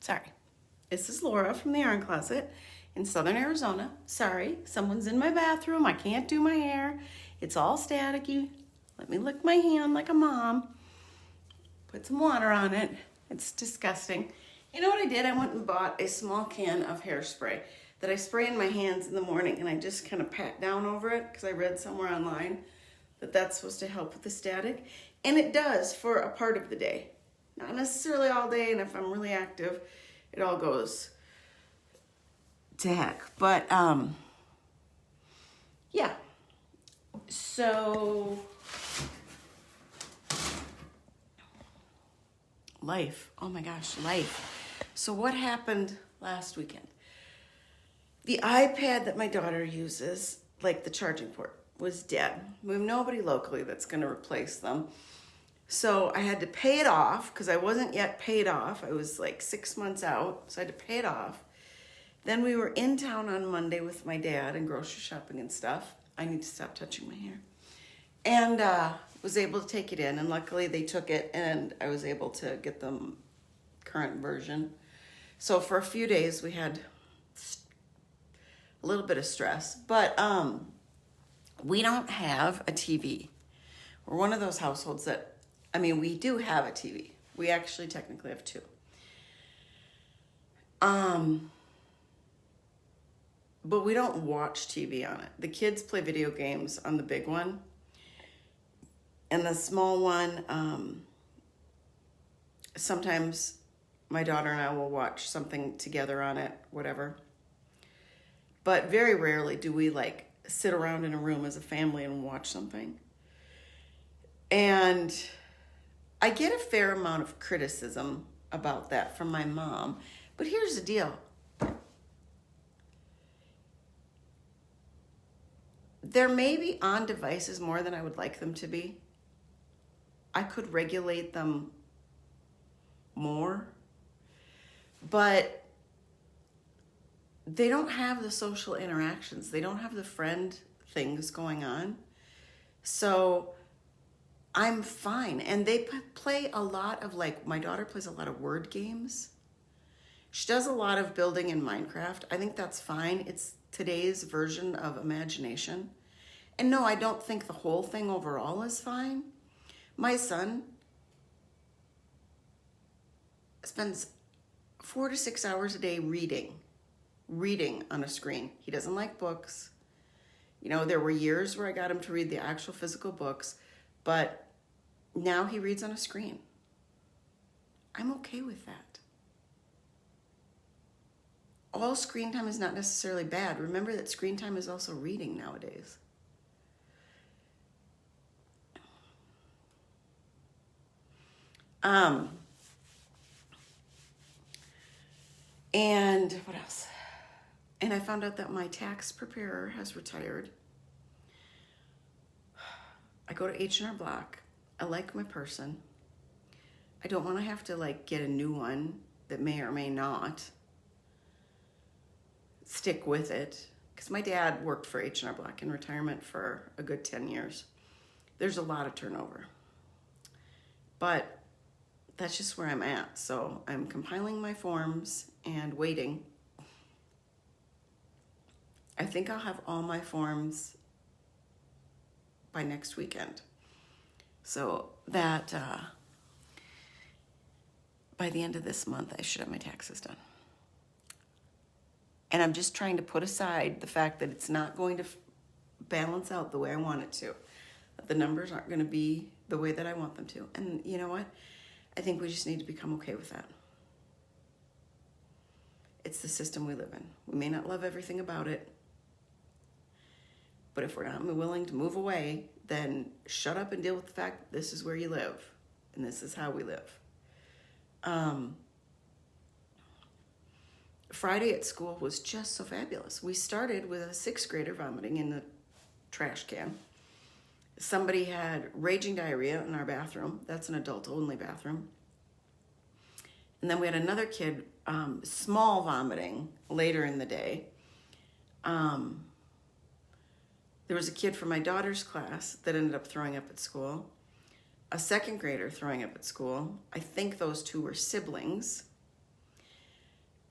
Sorry. This is Laura from TheYarnCloset in Southern Arizona. Sorry, someone's in my bathroom. I can't do my hair. It's all staticky. Let me lick my hand like a mom. Put some water on it. It's disgusting. You know what I did? I went and bought a small can of hairspray that I spray in my hands in the morning, and I just kind of pat down over it because I read somewhere online that that's supposed to help with the static. And it does for a part of the day. Not necessarily all day, and if I'm really active, it all goes to heck. But, yeah. So, life. Oh my gosh, life. So what happened last weekend? The iPad that my daughter uses, like the charging port, was dead. We have nobody locally that's going to replace them. So I had to pay it off because I wasn't yet paid off. I was like 6 months out, so I had to pay it off. Then we were in town on Monday with my dad and grocery shopping and stuff. I need to stop touching my hair. And was able to take it in, and luckily they took it, and I was able to get the current version. So for a few days we had a little bit of stress, but we don't have a TV. We're one of those households that, we do have a TV. We actually technically have two. But we don't watch TV on it. The kids play video games on the big one. And the small one, sometimes my daughter and I will watch something together on it, whatever. But very rarely do we sit around in a room as a family and watch something. And I get a fair amount of criticism about that from my mom. But here's the deal. They're maybe on devices more than I would like them to be. I could regulate them more. But they don't have the social interactions. They don't have the friend things going on. So I'm fine. And they play a lot of, my daughter plays a lot of word games. She does a lot of building in Minecraft. I think that's fine. It's today's version of imagination. And no, I don't think the whole thing overall is fine. My son spends 4 to 6 hours a day reading on a screen. He doesn't like books. There were years where I got him to read the actual physical books, but now he reads on a screen. I'm okay with that. All screen time is not necessarily bad. Remember that screen time is also reading nowadays. And what else? And I found out that my tax preparer has retired. I go to H&R Block. I like my person. I don't want to have to get a new one that may or may not stick with it. Because my dad worked for H&R Block in retirement for a good 10 years. There's a lot of turnover. But that's just where I'm at. So I'm compiling my forms and waiting. I think I'll have all my forms by next weekend. So that by the end of this month, I should have my taxes done. And I'm just trying to put aside the fact that it's not going to balance out the way I want it to. That the numbers aren't going to be the way that I want them to. And you know what? I think we just need to become okay with that. It's the system we live in. We may not love everything about it, but if we're not willing to move away, then shut up and deal with the fact that this is where you live, and this is how we live. Friday at school was just so fabulous. We started with a 6th grader vomiting in the trash can. Somebody had raging diarrhea in our bathroom. That's an adult-only bathroom. And then we had another kid, small vomiting later in the day. There was a kid from my daughter's class that ended up throwing up at school. A 2nd grader throwing up at school. I think those two were siblings.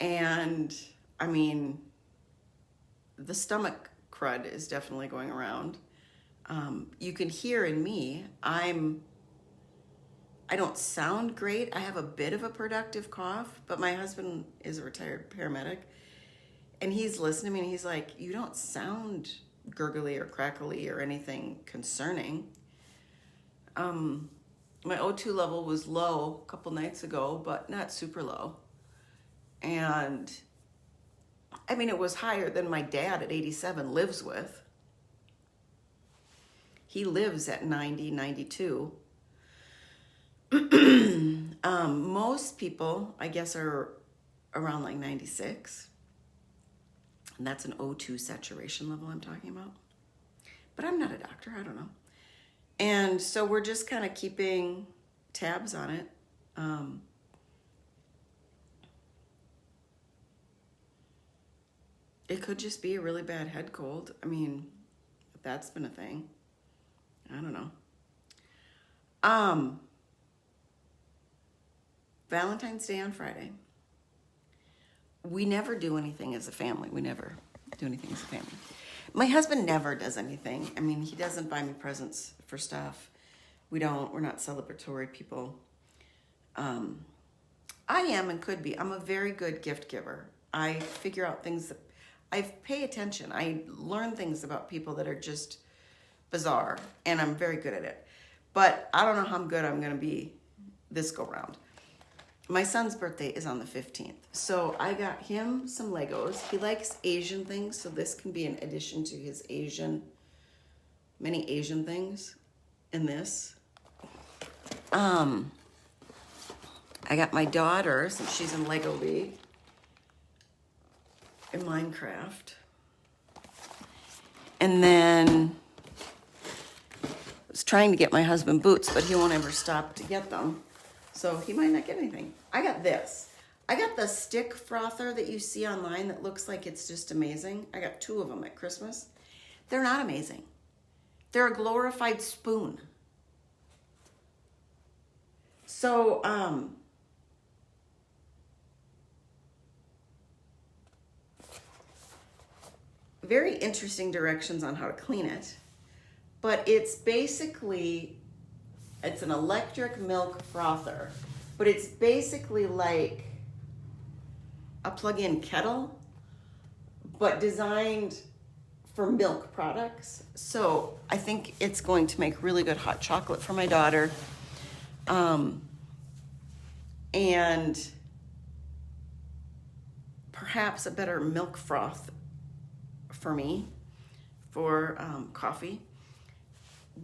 And I mean, the stomach crud is definitely going around. You can hear in me, I don't sound great. I have a bit of a productive cough, but my husband is a retired paramedic, and he's listening to me and he's like, you don't sound gurgly or crackly or anything concerning. My O2 level was low a couple nights ago, but not super low. And I mean, it was higher than my dad at 87 lives with. He lives at 90, 92. Most people, I guess, are around like 96. And that's an O2 saturation level I'm talking about. But I'm not a doctor, I don't know. And so we're just kind of keeping tabs on it. It could just be a really bad head cold. I mean, that's been a thing. I don't know. Valentine's Day on Friday. We never do anything as a family. We never do anything as a family. My husband never does anything. I mean, he doesn't buy me presents for stuff. We're not celebratory people. I am and could be. I'm a very good gift giver. I figure out things that I pay attention. I learn things about people that are just bizarre, and I'm very good at it. But I don't know how good I'm going to be this go round. My son's birthday is on the 15th. So I got him some Legos. He likes Asian things, so this can be an addition to his many Asian things in this. I got my daughter, since she's in Lego League, in Minecraft. And then I was trying to get my husband boots, but he won't ever stop to get them. So he might not get anything. I got this. I got the stick frother that you see online that looks like it's just amazing. I got 2 of them at Christmas. They're not amazing. They're a glorified spoon. So, very interesting directions on how to clean it. But it's an electric milk frother, but it's basically like a plug-in kettle, but designed for milk products. So I think it's going to make really good hot chocolate for my daughter. And perhaps a better milk froth for me for coffee.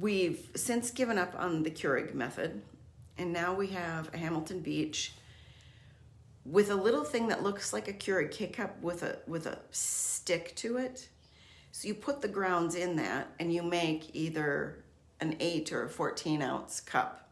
We've since given up on the Keurig method, and now we have a Hamilton Beach with a little thing that looks like a Keurig K-Cup with a stick to it. So you put the grounds in that, and you make either an 8 or a 14-ounce cup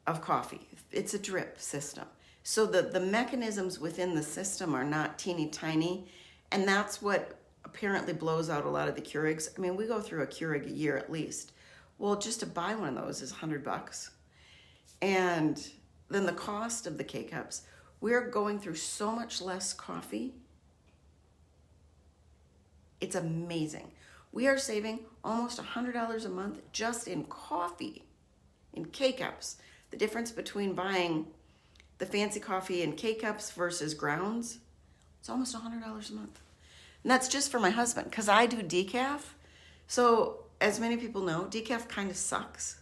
of coffee. It's a drip system. So the mechanisms within the system are not teeny tiny, and that's what apparently blows out a lot of the Keurigs. I mean, we go through a Keurig a year at least. Well, just to buy one of those is $100. And then the cost of the K-Cups, we're going through so much less coffee. It's amazing. We are saving almost $100 a month just in coffee, in K-Cups. The difference between buying the fancy coffee in K-Cups versus grounds, it's almost $100 a month. And that's just for my husband, because I do decaf. So as many people know, decaf kind of sucks.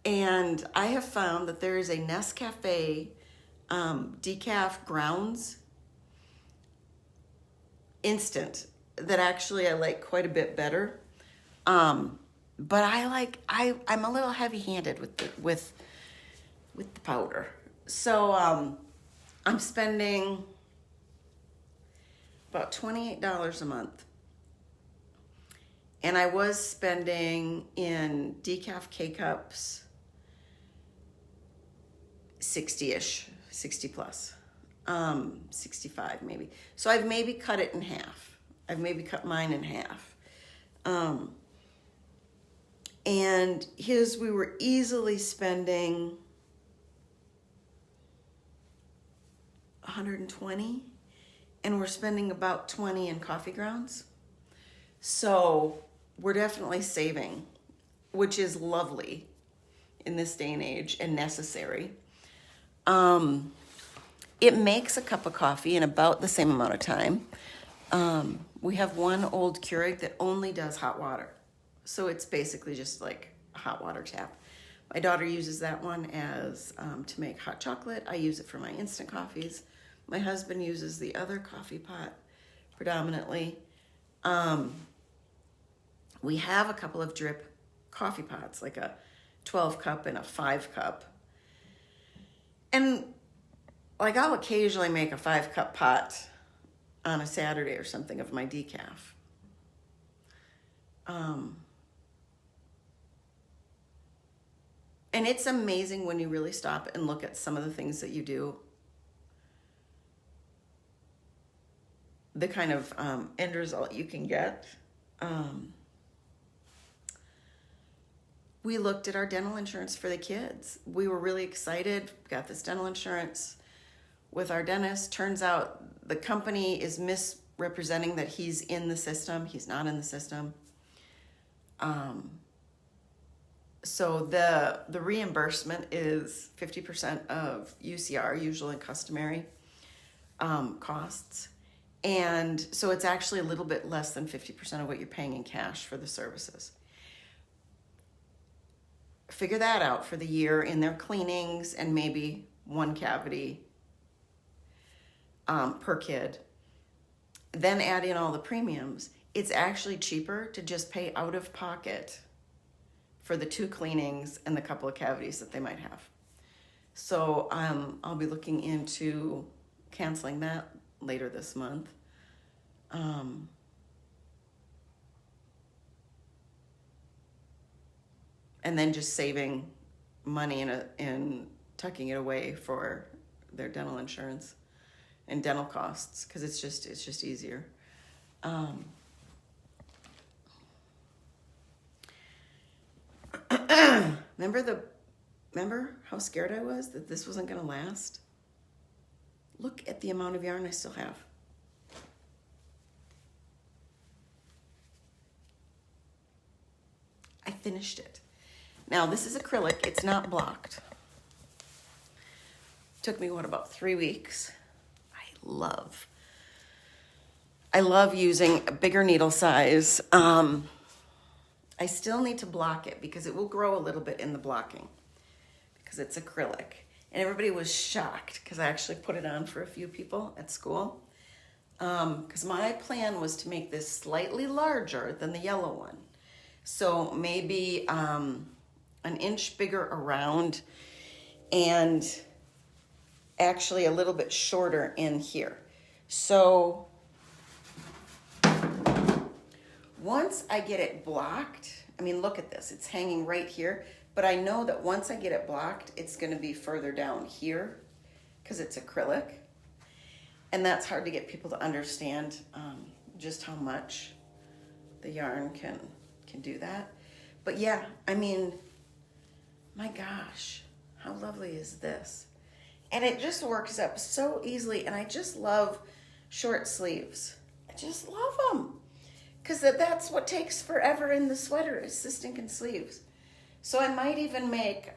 And I have found that there is a Nescafe decaf grounds instant that actually I like quite a bit better. But I'm a little heavy-handed with the powder. So I'm spending about $28 a month. And I was spending in decaf K-Cups 60-ish, 60 plus, 65 maybe. So I've maybe cut it in half. I've maybe cut mine in half. And we were easily spending 120, and we're spending about 20 in coffee grounds. So we're definitely saving, which is lovely in this day and age and necessary. It makes a cup of coffee in about the same amount of time. We have one old Keurig that only does hot water. So it's basically just like a hot water tap. My daughter uses that one as to make hot chocolate. I use it for my instant coffees. My husband uses the other coffee pot predominantly. We have a couple of drip coffee pots, like a 12 cup and a 5 cup. And like I'll occasionally make a 5 cup pot on a Saturday or something of my decaf. And it's amazing when you really stop and look at some of the things that you do. The kind of end result you can get. We looked at our dental insurance for the kids. We were really excited. Got this dental insurance with our dentist. Turns out the company is misrepresenting that he's in the system. He's not in the system. So the reimbursement is 50% of UCR, usual and customary costs. And so it's actually a little bit less than 50% of what you're paying in cash for the services. Figure that out for the year in their cleanings and maybe one cavity per kid. Then add in all the premiums. It's actually cheaper to just pay out of pocket for the 2 cleanings and the couple of cavities that they might have. So I'll be looking into canceling that later this month. And then just saving money in tucking it away for their dental insurance and dental costs, because it's just easier. Remember how scared I was that this wasn't going to last? Look at the amount of yarn I still have. I finished it. Now, this is acrylic. It's not blocked. Took me, about 3 weeks. I love using a bigger needle size. I still need to block it because it will grow a little bit in the blocking because it's acrylic. And everybody was shocked because I actually put it on for a few people at school. Because my plan was to make this slightly larger than the yellow one. So maybe an inch bigger around and actually a little bit shorter in here. So once I get it blocked, I mean, look at this, it's hanging right here, but I know that once I get it blocked, it's gonna be further down here because it's acrylic. And that's hard to get people to understand just how much the yarn can do that. But yeah, I mean, my gosh, how lovely is this? And it just works up so easily, and I just love short sleeves. I just love them. Because that's what takes forever in the sweater is the stinking sleeves. So I might even make,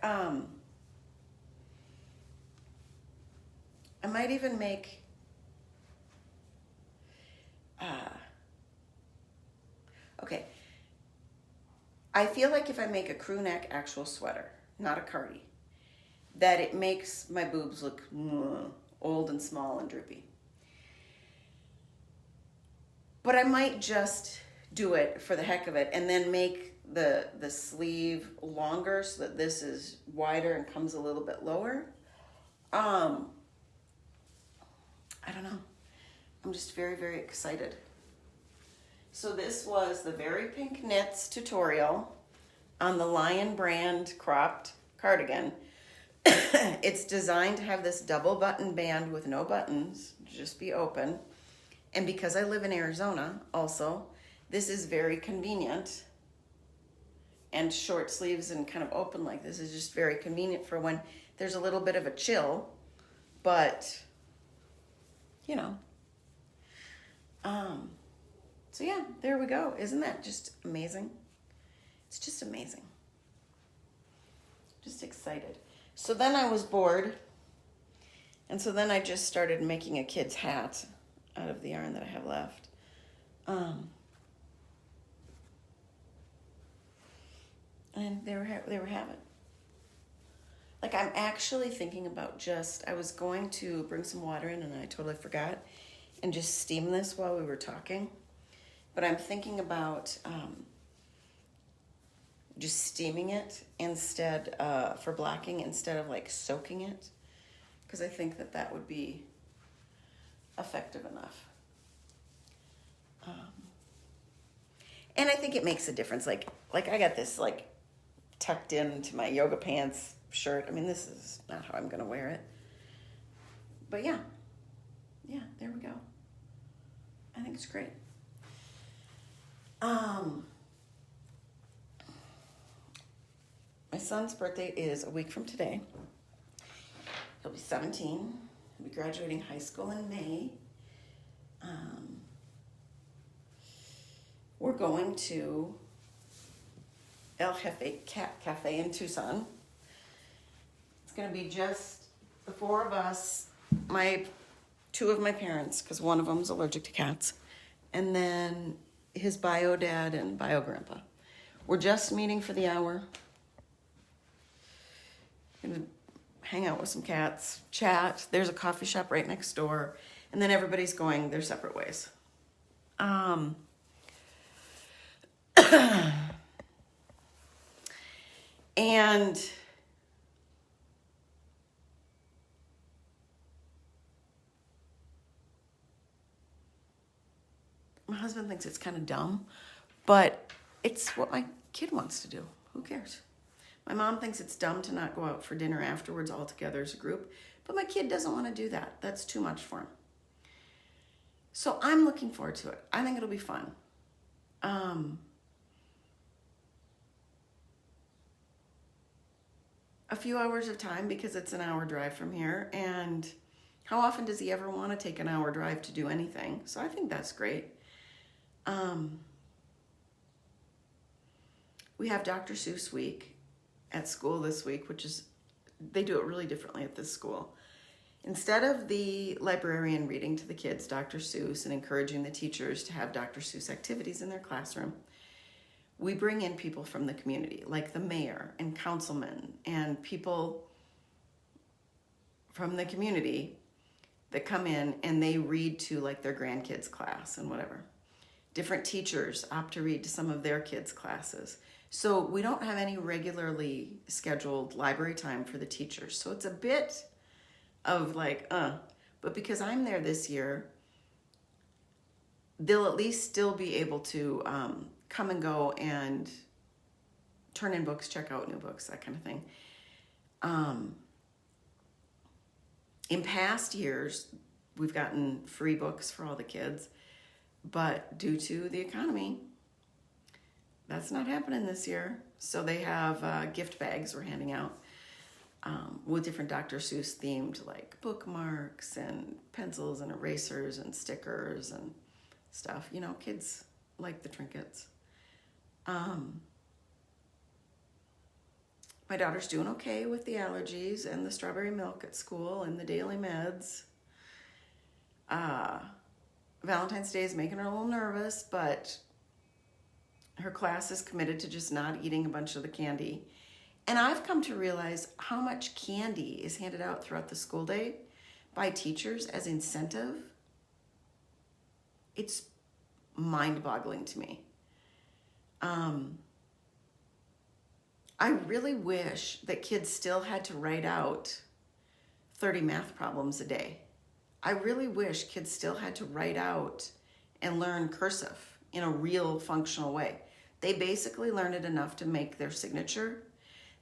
okay. I feel like if I make a crew neck actual sweater, not a Cardi, that it makes my boobs look old and small and droopy. But I might just do it for the heck of it and then make the sleeve longer so that this is wider and comes a little bit lower. I don't know. I'm just very, very excited. So this was the Very Pink Knits tutorial on the Lion brand cropped cardigan. It's designed to have this double button band with no buttons, just be open. And because I live in Arizona also, this is very convenient. And short sleeves and kind of open like this is just very convenient for when there's a little bit of a chill. But you know. So yeah, there we go. Isn't that just amazing? It's just amazing. Just excited. So then I was bored. And so then I just started making a kid's hat out of the yarn that I have left. And there we have it. Like, I'm actually thinking about I was going to bring some water in and I totally forgot and just steam this while we were talking. But I'm thinking about just steaming it instead, for blacking, instead of like soaking it. Because I think that would be effective enough. And I think it makes a difference. Like I got this like tucked into my yoga pants shirt. I mean, this is not how I'm going to wear it. But yeah, there we go. I think it's great. My son's birthday is a week from today. He'll be 17. He'll be graduating high school in May. We're going to El Jefe Cat Cafe in Tucson. It's going to be just the four of us, two of my parents, because one of them's allergic to cats, and then his bio dad and bio grandpa. We're just meeting for the hour. Gonna hang out with some cats, chat. There's a coffee shop right next door, and then everybody's going their separate ways. And my husband thinks it's kind of dumb, but it's what my kid wants to do. Who cares? My mom thinks it's dumb to not go out for dinner afterwards all together as a group, but my kid doesn't want to do that. That's too much for him. So I'm looking forward to it. I think it'll be fun. A few hours of time because it's an hour drive from here, and how often does he ever want to take an hour drive to do anything? So I think that's great. We have Dr. Seuss week at school this week, which is, they do it really differently at this school. Instead of the librarian reading to the kids Dr. Seuss and encouraging the teachers to have Dr. Seuss activities in their classroom, we bring in people from the community, like the mayor and councilmen and people from the community that come in and they read to like their grandkids' class and whatever. Different teachers opt to read to some of their kids' classes. So we don't have any regularly scheduled library time for the teachers. So it's a bit of like, but because I'm there this year, they'll at least still be able to come and go and turn in books, check out new books, that kind of thing. In past years, we've gotten free books for all the kids, but due to the economy, that's not happening this year. So they have gift bags we're handing out with different Dr. Seuss themed like bookmarks and pencils and erasers and stickers and stuff. You know, kids like the trinkets. My daughter's doing okay with the allergies and the strawberry milk at school and the daily meds. Valentine's Day is making her a little nervous, but her class is committed to just not eating a bunch of the candy. And I've come to realize how much candy is handed out throughout the school day by teachers as incentive. It's mind-boggling to me. I really wish that kids still had to write out 30 math problems a day. I really wish kids still had to write out and learn cursive in a real functional way. They basically learn it enough to make their signature.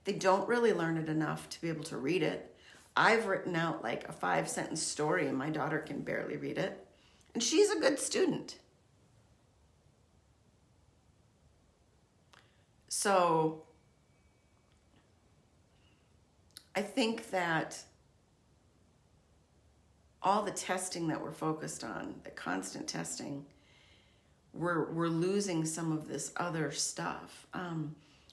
They don't really learn it enough to be able to read it. I've written out like a 5-sentence story and my daughter can barely read it. And she's a good student. So I think that all the testing that we're focused on, the constant testing, we're losing some of this other stuff.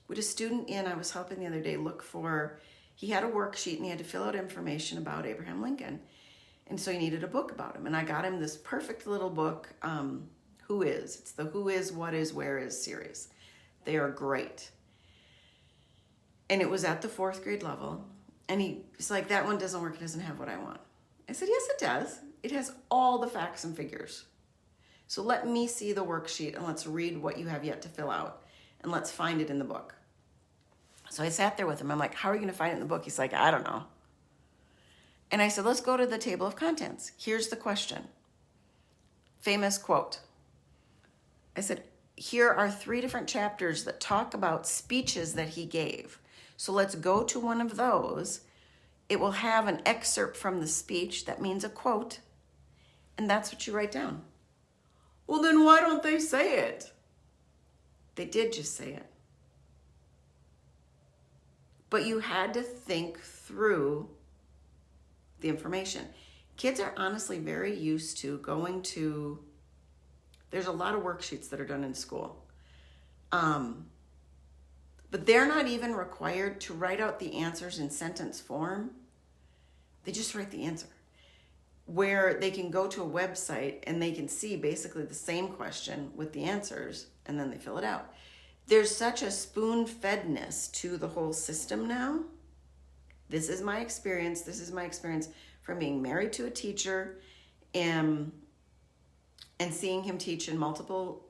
With a student I was helping the other day look for, he had a worksheet and he had to fill out information about Abraham Lincoln. And so he needed a book about him. And I got him this perfect little book, Who Is? It's the Who Is, What Is, Where Is series. They are great. And it was at the 4th grade level. And he's like, that one doesn't work. It doesn't have what I want. I said, yes, it does. It has all the facts and figures. So let me see the worksheet and let's read what you have yet to fill out. And let's find it in the book. So I sat there with him. I'm like, how are you going to find it in the book? He's like, I don't know. And I said, let's go to the table of contents. Here's the question. Famous quote. I said, here are 3 different chapters that talk about speeches that he gave. So let's go to one of those. It will have an excerpt from the speech. That means a quote. And that's what you write down. Well, then why don't they say it? They did just say it. But you had to think through the information. Kids are honestly very used to going to, there's a lot of worksheets that are done in school. But they're not even required to write out the answers in sentence form. They just write the answer. Where they can go to a website and they can see basically the same question with the answers, and then they fill it out. There's such a spoon-fedness to the whole system now. This is my experience. This is my experience from being married to a teacher and seeing him teach in multiple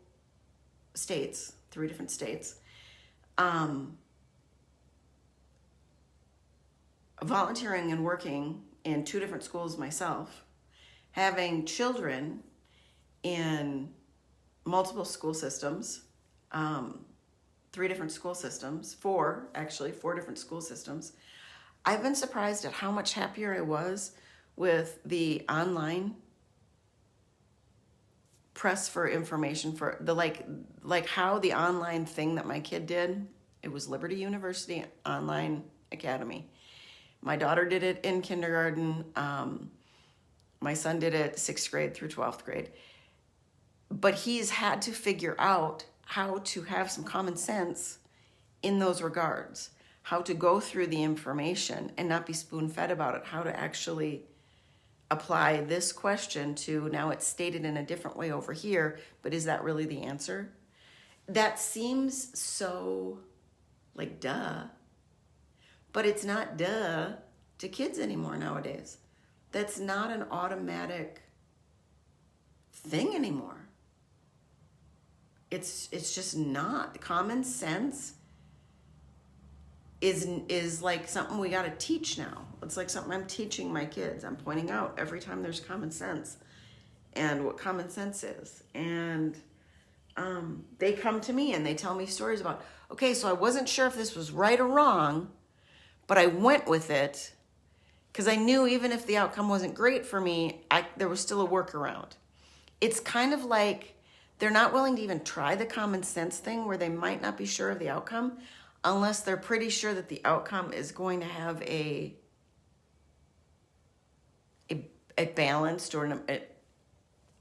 states, 3 different states. Volunteering and working in 2 different schools myself, having children in multiple school systems, 3 different school systems, 4 different school systems. I've been surprised at how much happier I was with the online press for information for the like how the online thing that my kid did. It was Liberty University Online Academy. My daughter did it in kindergarten. My son did it 6th grade through 12th grade. But he's had to figure out how to have some common sense in those regards, how to go through the information and not be spoon-fed about it, how to actually apply this question to, now it's stated in a different way over here, but is that really the answer? That seems so like duh, but it's not duh to kids anymore nowadays. That's not an automatic thing anymore. It's just not. Common sense is like something we got to teach now. It's like something I'm teaching my kids. I'm pointing out every time there's common sense and what common sense is. And they come to me and they tell me stories about, okay, so I wasn't sure if this was right or wrong, but I went with it because I knew even if the outcome wasn't great for me, there was still a workaround. It's kind of like they're not willing to even try the common sense thing where they might not be sure of the outcome unless they're pretty sure that the outcome is going to have a balanced or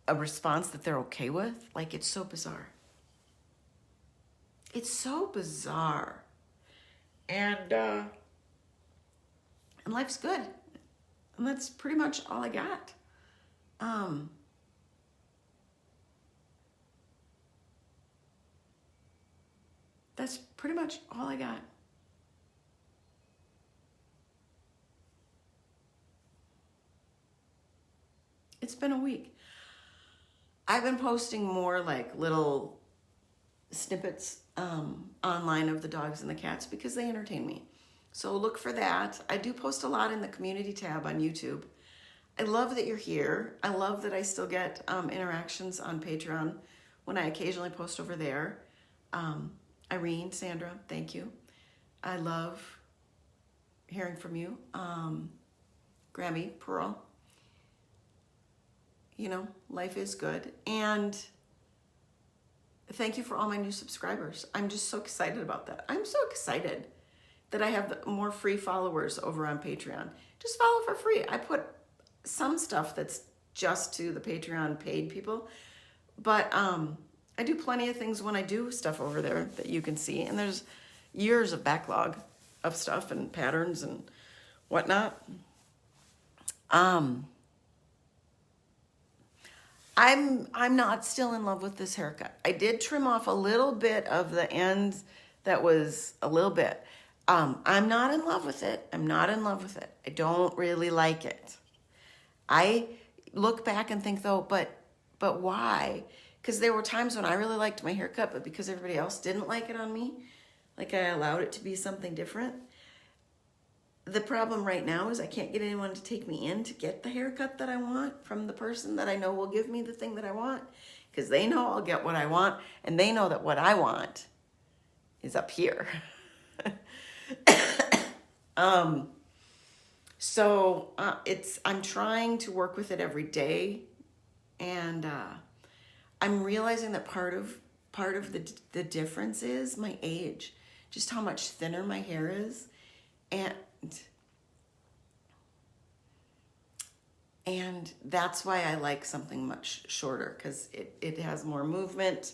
a response that they're okay with. Like, it's so bizarre. It's so bizarre. And life's good. And that's pretty much all I got. That's pretty much all I got. It's been a week. I've been posting more like little snippets online of the dogs and the cats because they entertain me. So look for that. I do post a lot in the community tab on YouTube. I love that you're here. I love that I still get interactions on Patreon when I occasionally post over there. Irene, Sandra, thank you. I love hearing from you. Grammy, Pearl. You know, life is good. And thank you for all my new subscribers. I'm just so excited about that. I'm so excited that I have more free followers over on Patreon. Just follow for free. I put some stuff that's just to the Patreon paid people, but I do plenty of things when I do stuff over there that you can see, and there's years of backlog of stuff and patterns and whatnot. I'm not still in love with this haircut. I did trim off a little bit of the ends that was a little bit. I'm not in love with it. I'm not in love with it. I don't really like it. I look back and think though, but why? Because there were times when I really liked my haircut, but because everybody else didn't like it on me, like I allowed it to be something different. The problem right now is I can't get anyone to take me in to get the haircut that I want from the person that I know will give me the thing that I want, because they know I'll get what I want, and they know that what I want is up here. I'm trying to work with it every day, and I'm realizing that part of the difference is my age, just how much thinner my hair is, and that's why I like something much shorter, because it has more movement.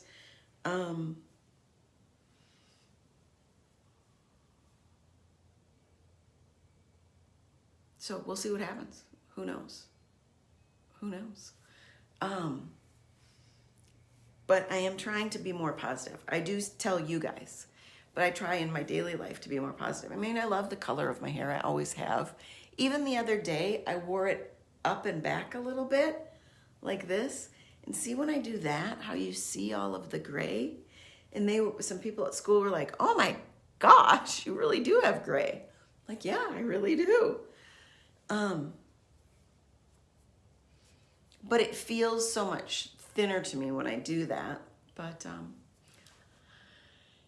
So we'll see what happens. Who knows? Who knows? But I am trying to be more positive. I do tell you guys, but I try in my daily life to be more positive. I mean, I love the color of my hair. I always have. Even the other day, I wore it up and back a little bit, like this. And see when I do that, how you see all of the gray? And some people at school were like, oh my gosh, you really do have gray. Like, yeah, I really do. But it feels so much thinner to me when I do that. But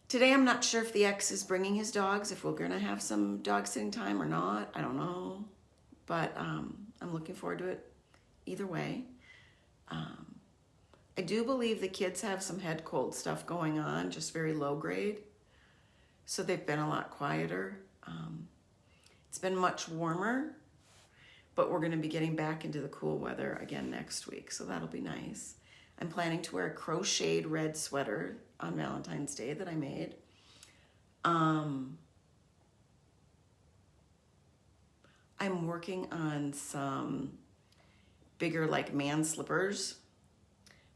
today I'm not sure if the ex is bringing his dogs, if we're gonna have some dog sitting time or not. I don't know. But I'm looking forward to it either way. I do believe the kids have some head cold stuff going on, just very low grade. So they've been a lot quieter. It's been much warmer, but we're going to be getting back into the cool weather again next week, so that'll be nice. I'm planning to wear a crocheted red sweater on Valentine's Day that I made. I'm working on some bigger like man slippers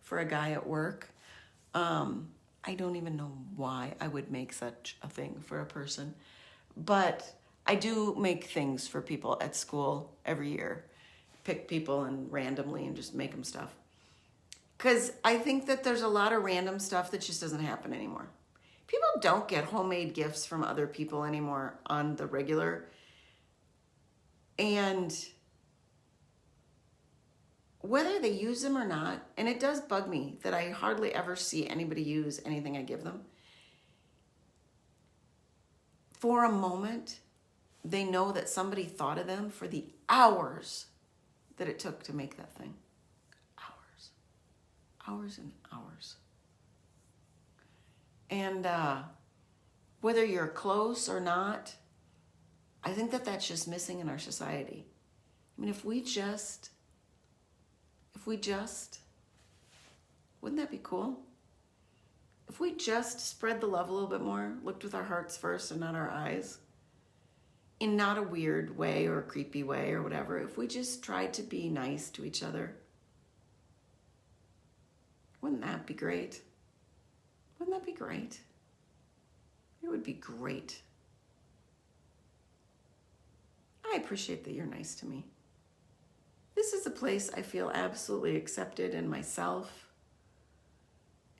for a guy at work. I don't even know why I would make such a thing for a person, but I do make things for people at school every year. Pick people and randomly and just make them stuff. Because I think that there's a lot of random stuff that just doesn't happen anymore. People don't get homemade gifts from other people anymore on the regular. And whether they use them or not, and it does bug me that I hardly ever see anybody use anything I give them. For a moment, they know that somebody thought of them for the hours that it took to make that thing. Hours and hours. And whether you're close or not, I think that that's just missing in our society. I mean, if we just, wouldn't that be cool? If we just spread the love a little bit more, looked with our hearts first and not our eyes, in not a weird way or a creepy way or whatever, if we just tried to be nice to each other, wouldn't that be great? Wouldn't that be great? It would be great. I appreciate that you're nice to me. This is a place I feel absolutely accepted in myself.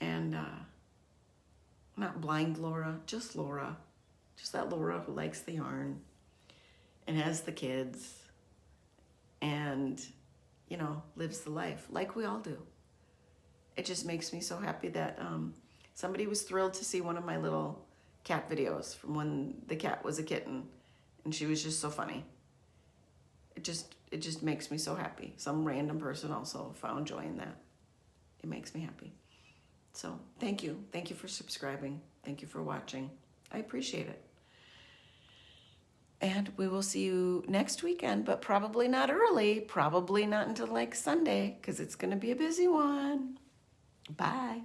And not blind Laura, just Laura. Just that Laura who likes the yarn and has the kids and, you know, lives the life like we all do. It just makes me so happy that somebody was thrilled to see one of my little cat videos from when the cat was a kitten, and she was just so funny. It just makes me so happy. Some random person also found joy in that. It makes me happy. So thank you. Thank you for subscribing. Thank you for watching. I appreciate it. And we will see you next weekend, but probably not early. Probably not until like Sunday, because it's going to be a busy one. Bye.